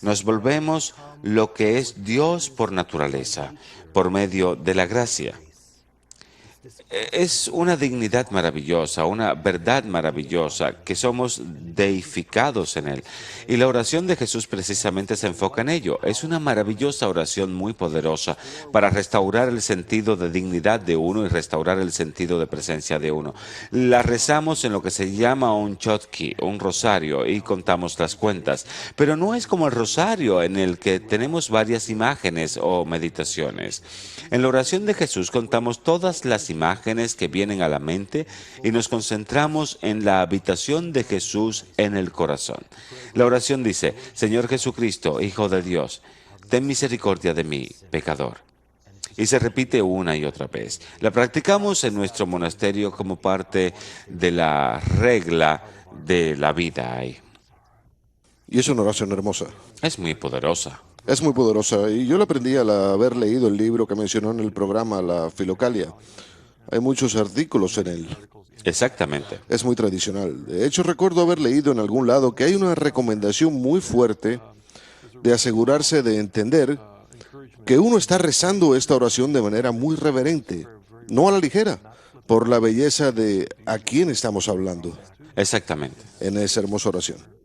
Nos volvemos lo que es Dios por naturaleza, por medio de la gracia. Es una dignidad maravillosa, una verdad maravillosa, que somos deificados en Él. Y la oración de Jesús precisamente se enfoca en ello. Es una maravillosa oración muy poderosa para restaurar el sentido de dignidad de uno y restaurar el sentido de presencia de uno. La rezamos en lo que se llama un chotki, un rosario, y contamos las cuentas. Pero no es como el rosario en el que tenemos varias imágenes o meditaciones. En la oración de Jesús contamos todas las imágenes que vienen a la mente y nos concentramos en la habitación de Jesús en el corazón. La oración dice: Señor Jesucristo, Hijo de Dios, ten misericordia de mí, pecador. Y se repite una y otra vez. La practicamos en nuestro monasterio como parte de la regla de la vida ahí. Y es una oración hermosa. Es muy poderosa. Es muy poderosa y yo la aprendí al haber leído el libro que mencionó en el programa, La Filocalia. Hay muchos artículos en él. Exactamente. Es muy tradicional. De hecho, recuerdo haber leído en algún lado que hay una recomendación muy fuerte de asegurarse de entender que uno está rezando esta oración de manera muy reverente, no a la ligera, por la belleza de a quién estamos hablando Exactamente. en esa hermosa oración.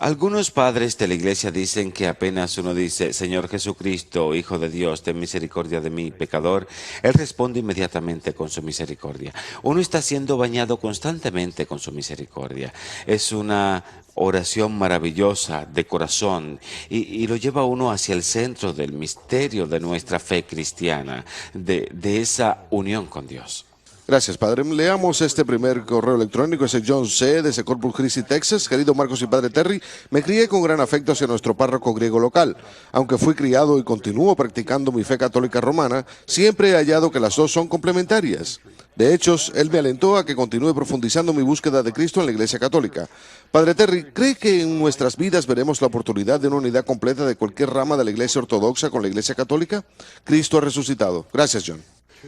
Algunos padres de la iglesia dicen que apenas uno dice: Señor Jesucristo, Hijo de Dios, ten misericordia de mí, pecador, Él responde inmediatamente con su misericordia. Uno está siendo bañado constantemente con su misericordia. Es una oración maravillosa de corazón y lo lleva a uno hacia el centro del misterio de nuestra fe cristiana, de esa unión con Dios. Gracias, Padre. Leamos este primer correo electrónico. Es el John C. desde Corpus Christi, Texas. Querido Marcos y Padre Terry, me crié con gran afecto hacia nuestro párroco griego local. Aunque fui criado y continúo practicando mi fe católica romana, siempre he hallado que las dos son complementarias. De hecho, él me alentó a que continúe profundizando mi búsqueda de Cristo en la Iglesia Católica. Padre Terry, ¿cree que en nuestras vidas veremos la oportunidad de una unidad completa de cualquier rama de la Iglesia Ortodoxa con la Iglesia Católica? Cristo ha resucitado. Gracias, John.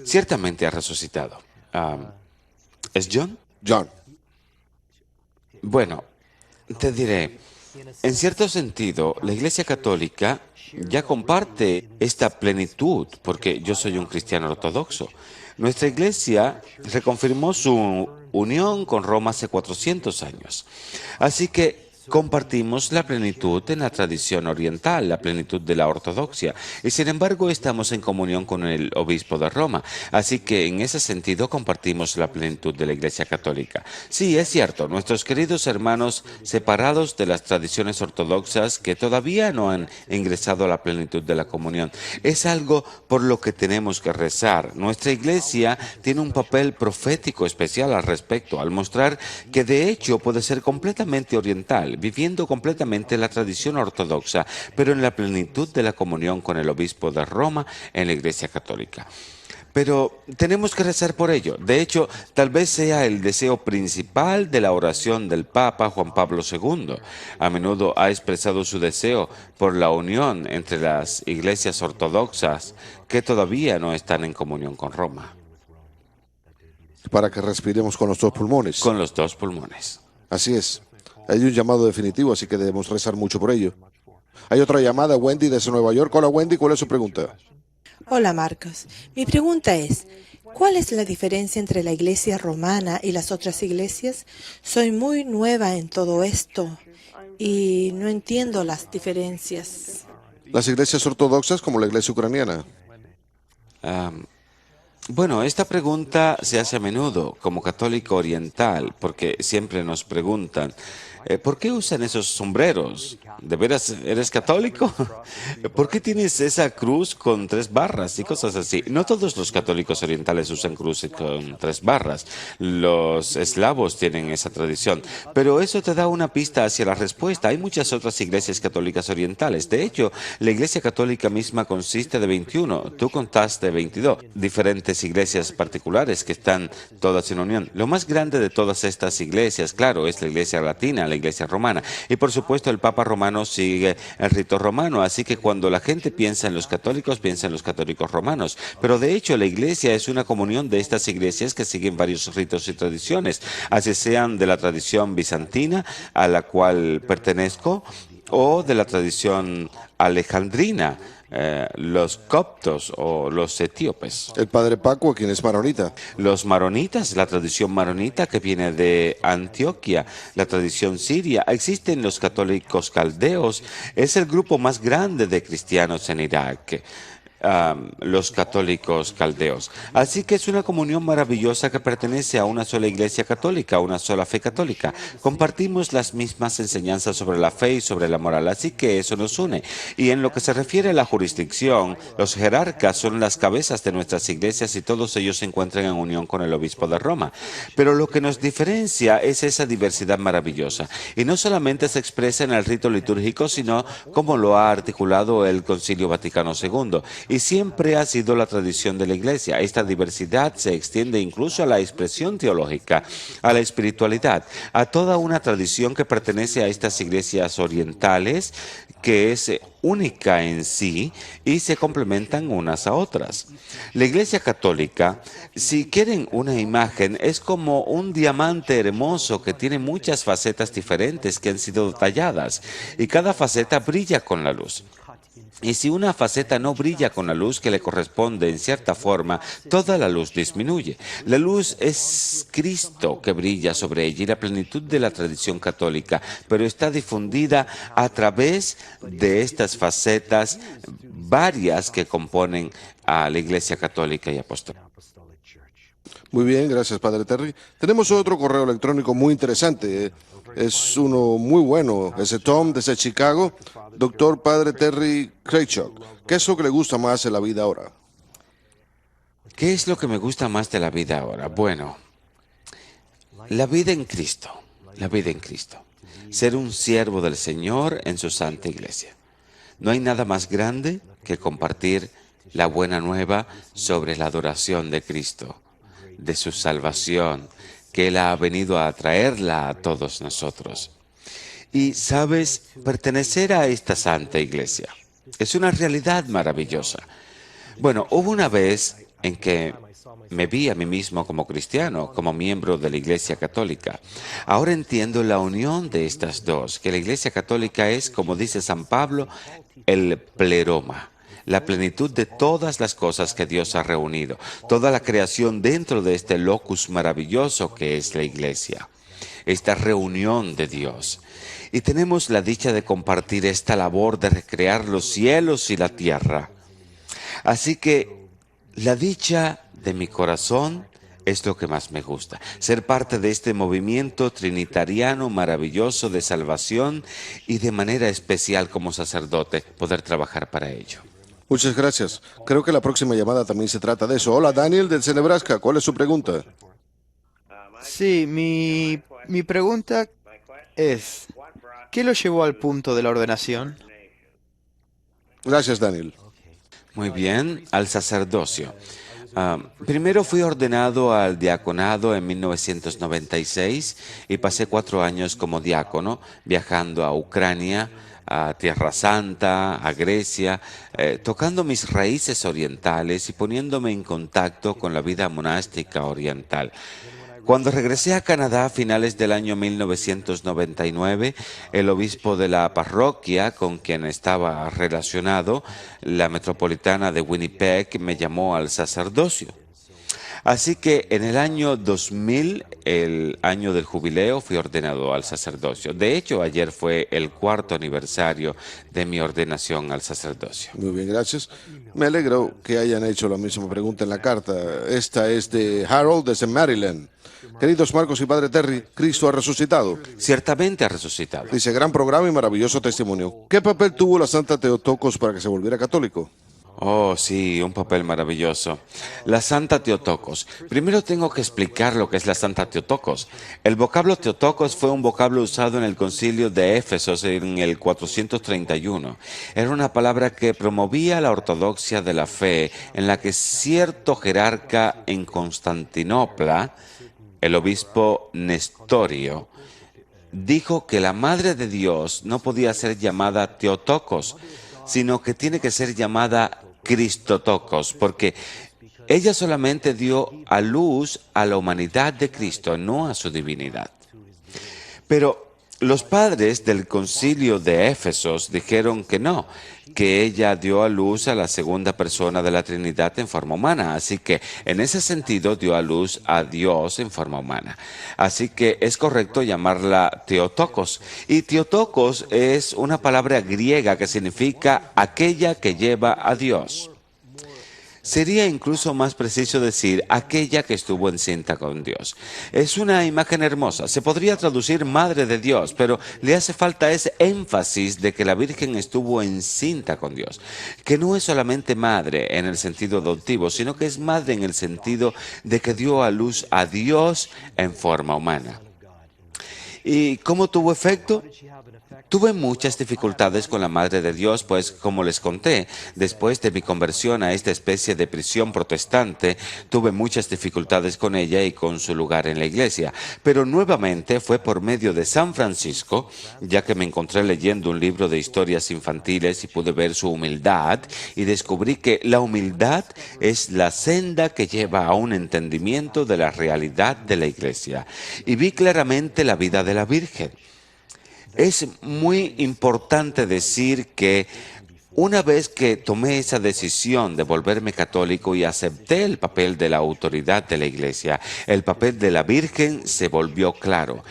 Ciertamente ha resucitado. ¿Es John? John. Bueno, te diré, en cierto sentido, la Iglesia Católica ya comparte esta plenitud, porque yo soy un cristiano ortodoxo. Nuestra Iglesia reconfirmó su unión con Roma hace 400 años. Así que compartimos la plenitud en la tradición oriental, la plenitud de la ortodoxia, y sin embargo estamos en comunión con el obispo de Roma, así que en ese sentido compartimos la plenitud de la Iglesia Católica. Sí, es cierto, nuestros queridos hermanos separados de las tradiciones ortodoxas que todavía no han ingresado a la plenitud de la comunión, es algo por lo que tenemos que rezar. Nuestra Iglesia tiene un papel profético especial al respecto, al mostrar que de hecho puede ser completamente oriental, viviendo completamente la tradición ortodoxa, pero en la plenitud de la comunión con el obispo de Roma en la Iglesia Católica. Pero tenemos que rezar por ello. De hecho, tal vez sea el deseo principal de la oración del Papa Juan Pablo II. A menudo ha expresado su deseo por la unión entre las iglesias ortodoxas que todavía no están en comunión con Roma. Para que respiremos con los dos pulmones. Con los dos pulmones. Así es. Hay un llamado definitivo, así que debemos rezar mucho por ello. Hay otra llamada, Wendy, desde Nueva York. Hola, Wendy, ¿cuál es su pregunta? Hola, Marcos. Mi pregunta es, ¿cuál es la diferencia entre la iglesia romana y las otras iglesias? Soy muy nueva en todo esto y no entiendo las diferencias. Las iglesias ortodoxas como la iglesia ucraniana. Bueno, esta pregunta se hace a menudo como católico oriental, porque siempre nos preguntan, ¿por qué usan esos sombreros? ¿De veras eres católico? ¿Por qué tienes esa cruz con 3 barras y cosas así? No todos los católicos orientales usan cruces con 3 barras. Los eslavos tienen esa tradición. Pero eso te da una pista hacia la respuesta. Hay muchas otras iglesias católicas orientales. De hecho, la iglesia católica misma consiste de 21. Tú contaste 22. Diferentes iglesias particulares que están todas en unión. Lo más grande de todas estas iglesias, claro, es la iglesia latina, la Iglesia romana. Y por supuesto el Papa romano sigue el rito romano, así que cuando la gente piensa en los católicos, piensa en los católicos romanos. Pero de hecho la Iglesia es una comunión de estas iglesias que siguen varios ritos y tradiciones, así sean de la tradición bizantina a la cual pertenezco o de la tradición alejandrina, los coptos o los etíopes. El padre Paco, quien es maronita. Los maronitas, la tradición maronita que viene de Antioquia, la tradición siria. Existen los católicos caldeos, es el grupo más grande de cristianos en Irak. Los católicos caldeos. Así que es una comunión maravillosa que pertenece a una sola iglesia católica, a una sola fe católica. Compartimos las mismas enseñanzas sobre la fe y sobre la moral, así que eso nos une. Y en lo que se refiere a la jurisdicción, los jerarcas son las cabezas de nuestras iglesias y todos ellos se encuentran en unión con el obispo de Roma. Pero lo que nos diferencia es esa diversidad maravillosa. Y no solamente se expresa en el rito litúrgico, sino como lo ha articulado el Concilio Vaticano II. Y siempre ha sido la tradición de la Iglesia. Esta diversidad se extiende incluso a la expresión teológica, a la espiritualidad, a toda una tradición que pertenece a estas iglesias orientales, que es única en sí y se complementan unas a otras. La Iglesia Católica, si quieren una imagen, es como un diamante hermoso que tiene muchas facetas diferentes que han sido talladas y cada faceta brilla con la luz. Y si una faceta no brilla con la luz que le corresponde en cierta forma, toda la luz disminuye. La luz es Cristo que brilla sobre ella y la plenitud de la tradición católica, pero está difundida a través de estas facetas varias que componen a la Iglesia Católica y Apostólica. Muy bien, gracias, padre Terry. Tenemos otro correo electrónico muy interesante. Es uno muy bueno. Es de Tom, desde Chicago. Doctor Padre Terry Kraychuk, ¿qué es lo que le gusta más en la vida ahora? ¿Qué es lo que me gusta más de la vida ahora? Bueno, la vida en Cristo. La vida en Cristo. Ser un siervo del Señor en su santa iglesia. No hay nada más grande que compartir la buena nueva sobre la adoración de Cristo, de su salvación, que Él ha venido a traerla a todos nosotros. Y, ¿sabes? Pertenecer a esta santa iglesia es una realidad maravillosa. Bueno, hubo una vez en que me vi a mí mismo como cristiano, como miembro de la Iglesia Católica. Ahora entiendo la unión de estas dos, que la Iglesia Católica es, como dice San Pablo, el pleroma. La plenitud de todas las cosas que Dios ha reunido, toda la creación dentro de este locus maravilloso que es la Iglesia, esta reunión de Dios. Y tenemos la dicha de compartir esta labor de recrear los cielos y la tierra. Así que la dicha de mi corazón es lo que más me gusta, ser parte de este movimiento trinitariano maravilloso de salvación y de manera especial como sacerdote poder trabajar para ello. Muchas gracias. Creo que la próxima llamada también se trata de eso. Hola, Daniel, desde Nebraska. ¿Cuál es su pregunta? Sí, mi pregunta es, ¿qué lo llevó al punto de la ordenación? Gracias, Daniel. Muy bien, al sacerdocio. Primero fui ordenado al diaconado en 1996 y pasé 4 años como diácono, viajando a Ucrania, a Tierra Santa, a Grecia, tocando mis raíces orientales y poniéndome en contacto con la vida monástica oriental. Cuando regresé a Canadá a finales del año 1999, el obispo de la parroquia con quien estaba relacionado, la metropolitana de Winnipeg, me llamó al sacerdocio. Así que en el año 2000, el año del jubileo, fui ordenado al sacerdocio. De hecho, ayer fue el 4º aniversario de mi ordenación al sacerdocio. Muy bien, gracias. Me alegro que hayan hecho la misma pregunta en la carta. Esta es de Harold desde Maryland. Queridos Marcos y Padre Terry, Cristo ha resucitado. Ciertamente ha resucitado. Dice, gran programa y maravilloso testimonio. ¿Qué papel tuvo la Santa Teotocos para que se volviera católico? Oh, sí, un papel maravilloso. La Santa Teotocos. Primero tengo que explicar lo que es la Santa Teotocos. El vocablo Teotocos fue un vocablo usado en el concilio de Éfesos en el 431. Era una palabra que promovía la ortodoxia de la fe, en la que cierto jerarca en Constantinopla, el obispo Nestorio, dijo que la Madre de Dios no podía ser llamada Theotokos, sino que tiene que ser llamada Christotokos, porque ella solamente dio a luz a la humanidad de Cristo, no a su divinidad. Pero los padres del concilio de Éfesos dijeron que no, que ella dio a luz a la segunda persona de la Trinidad en forma humana. Así que en ese sentido dio a luz a Dios en forma humana. Así que es correcto llamarla Theotokos. Y Theotokos es una palabra griega que significa aquella que lleva a Dios. Sería incluso más preciso decir aquella que estuvo encinta con Dios. Es una imagen hermosa. Se podría traducir Madre de Dios, pero le hace falta ese énfasis de que la Virgen estuvo encinta con Dios. Que no es solamente madre en el sentido adoptivo, sino que es madre en el sentido de que dio a luz a Dios en forma humana. ¿Y cómo tuvo efecto? Tuve muchas dificultades con la Madre de Dios, pues como les conté, después de mi conversión a esta especie de prisión protestante, tuve muchas dificultades con ella y con su lugar en la iglesia. Pero nuevamente fue por medio de San Francisco, ya que me encontré leyendo un libro de historias infantiles y pude ver su humildad y descubrí que la humildad es la senda que lleva a un entendimiento de la realidad de la iglesia. Y vi claramente la vida de la Virgen. Es muy importante decir que una vez que tomé esa decisión de volverme católico y acepté el papel de la autoridad de la Iglesia, el papel de la Virgen se volvió claro,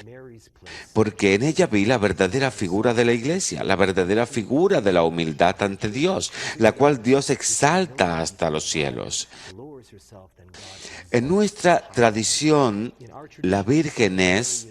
porque en ella vi la verdadera figura de la Iglesia, la verdadera figura de la humildad ante Dios, la cual Dios exalta hasta los cielos. En nuestra tradición, la Virgen es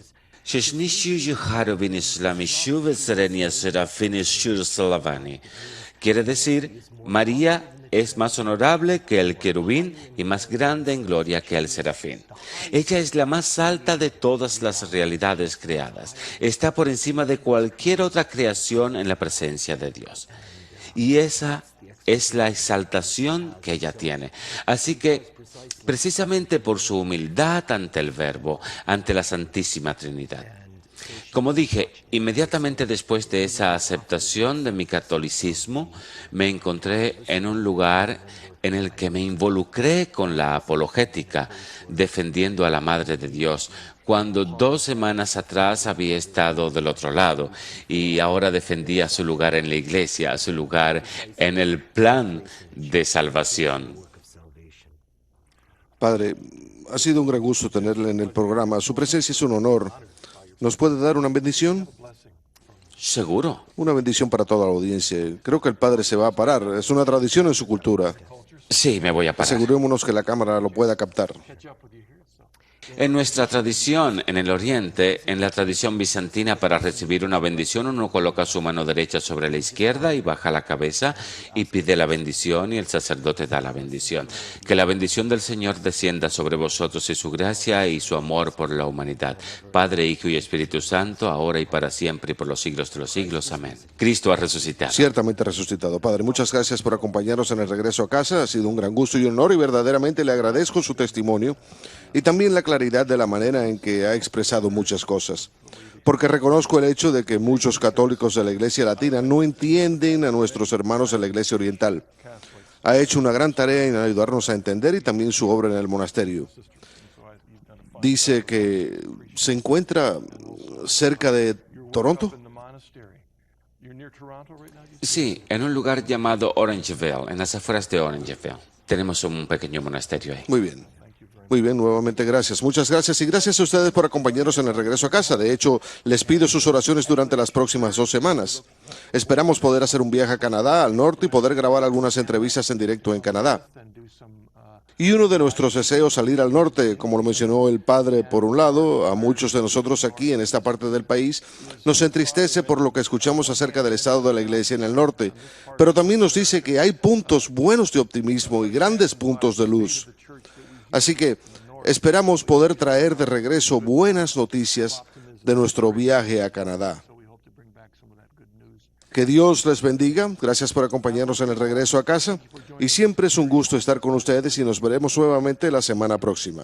quiere decir, María es más honorable que el querubín y más grande en gloria que el serafín. Ella es la más alta de todas las realidades creadas. Está por encima de cualquier otra creación en la presencia de Dios. Y esa es la exaltación que ella tiene. Así que, precisamente por su humildad ante el Verbo, ante la Santísima Trinidad. Como dije, inmediatamente después de esa aceptación de mi catolicismo, me encontré en un lugar en el que me involucré con la apologética, defendiendo a la Madre de Dios, cuando 2 semanas atrás había estado del otro lado y ahora defendía su lugar en la iglesia, su lugar en el plan de salvación. Padre, ha sido un gran gusto tenerle en el programa. Su presencia es un honor. ¿Nos puede dar una bendición? Seguro. Una bendición para toda la audiencia. Creo que el Padre se va a parar. Es una tradición en su cultura. Sí, me voy a parar. Asegurémonos que la cámara lo pueda captar. En nuestra tradición, en el Oriente, en la tradición bizantina, para recibir una bendición, uno coloca su mano derecha sobre la izquierda y baja la cabeza y pide la bendición y el sacerdote da la bendición. Que la bendición del Señor descienda sobre vosotros y su gracia y su amor por la humanidad. Padre, Hijo y Espíritu Santo, ahora y para siempre y por los siglos de los siglos. Amén. Cristo ha resucitado. Ciertamente resucitado. Padre, muchas gracias por acompañarnos en el regreso a casa. Ha sido un gran gusto y honor y verdaderamente le agradezco su testimonio y también la claridad de la manera en que ha expresado muchas cosas. Porque reconozco el hecho de que muchos católicos de la Iglesia Latina no entienden a nuestros hermanos de la Iglesia Oriental. Ha hecho una gran tarea en ayudarnos a entender y también su obra en el monasterio. Dice que se encuentra cerca de Toronto. Sí, en un lugar llamado Orangeville, en las afueras de Orangeville. Tenemos un pequeño monasterio ahí. Muy bien. Muy bien, nuevamente gracias. Muchas gracias y gracias a ustedes por acompañarnos en el regreso a casa. De hecho, les pido sus oraciones durante las próximas 2 semanas. Esperamos poder hacer un viaje a Canadá, al norte, y poder grabar algunas entrevistas en directo en Canadá. Y uno de nuestros deseos salir al norte, como lo mencionó el padre, por un lado, a muchos de nosotros aquí en esta parte del país, nos entristece por lo que escuchamos acerca del estado de la iglesia en el norte, pero también nos dice que hay puntos buenos de optimismo y grandes puntos de luz. Así que esperamos poder traer de regreso buenas noticias de nuestro viaje a Canadá. Que Dios les bendiga. Gracias por acompañarnos en el regreso a casa. Y siempre es un gusto estar con ustedes y nos veremos nuevamente la semana próxima.